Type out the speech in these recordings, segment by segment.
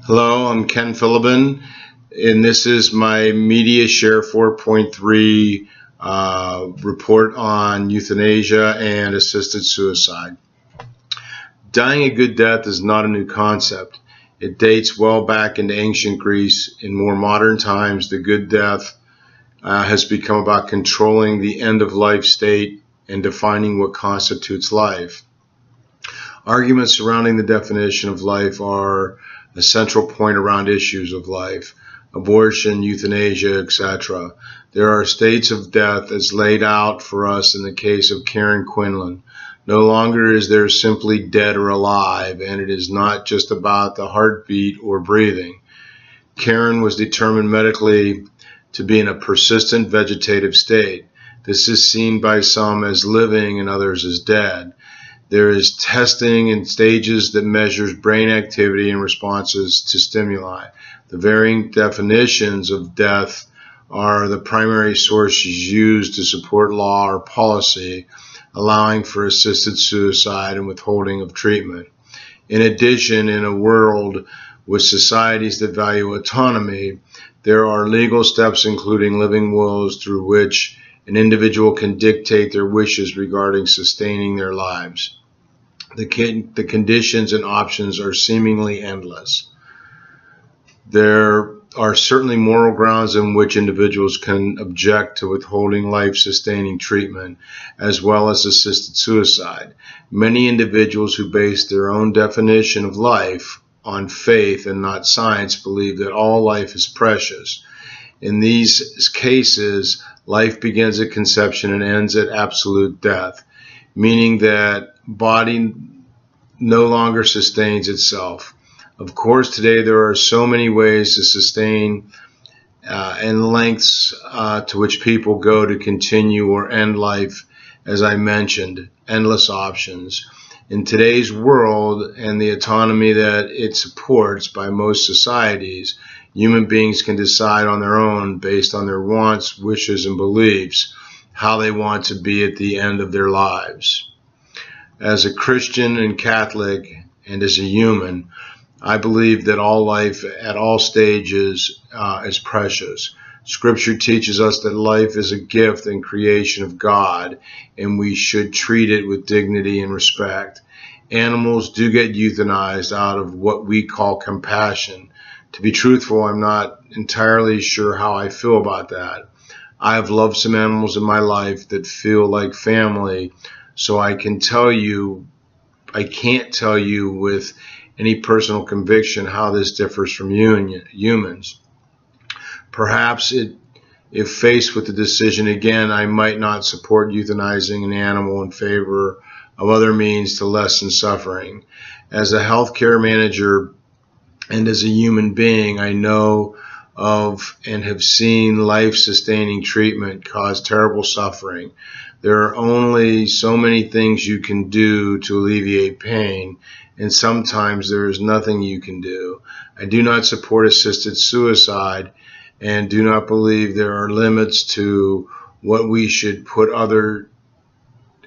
Hello, I'm Ken Philibin, and this is my Media Share 4.3 report on euthanasia and assisted suicide. Dying a good death is not a new concept. It dates well back into ancient Greece. In more modern times, the good death has become about controlling the end-of-life state and defining what constitutes life. Arguments surrounding the definition of life are a central point around issues of life: abortion, euthanasia, etc. There are states of death as laid out for us in the case of Karen Quinlan. No longer is there simply dead or alive, and it is not just about the heartbeat or breathing. Karen was determined medically to be in a persistent vegetative state. This is seen by some as living and others as dead. There is testing in stages that measures brain activity and responses to stimuli. The varying definitions of death are the primary sources used to support law or policy, allowing for assisted suicide and withholding of treatment. In addition, in a world with societies that value autonomy, there are legal steps including living wills through which an individual can dictate their wishes regarding sustaining their lives. The conditions and options are seemingly endless. There are certainly moral grounds on which individuals can object to withholding life-sustaining treatment, as well as assisted suicide. Many individuals who base their own definition of life on faith and not science believe that all life is precious. In these cases, life begins at conception and ends at absolute death, meaning that body no longer sustains itself. Of course, today there are so many ways to sustain and lengths to which people go to continue or end life. As I mentioned, endless options. In today's world and the autonomy that it supports by most societies, human beings can decide on their own, based on their wants, wishes, and beliefs, how they want to be at the end of their lives. As a Christian and Catholic, and as a human, I believe that all life at all stages is precious. Scripture teaches us that life is a gift and creation of God, and we should treat it with dignity and respect. Animals do get euthanized out of what we call compassion. To be truthful, I'm not entirely sure how I feel about that. I have loved some animals in my life that feel like family, so I can't tell you with any personal conviction how this differs from humans. Perhaps if faced with the decision again, I might not support euthanizing an animal in favor of other means to lessen suffering. As a healthcare manager and as a human being, I know of and have seen life-sustaining treatment cause terrible suffering. There are only so many things you can do to alleviate pain, and sometimes there is nothing you can do. I do not support assisted suicide and do not believe there are limits to what we should put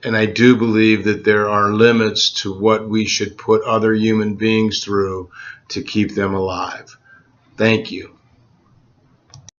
and I do believe that there are limits to what we should put other human beings through to keep them alive. Thank you.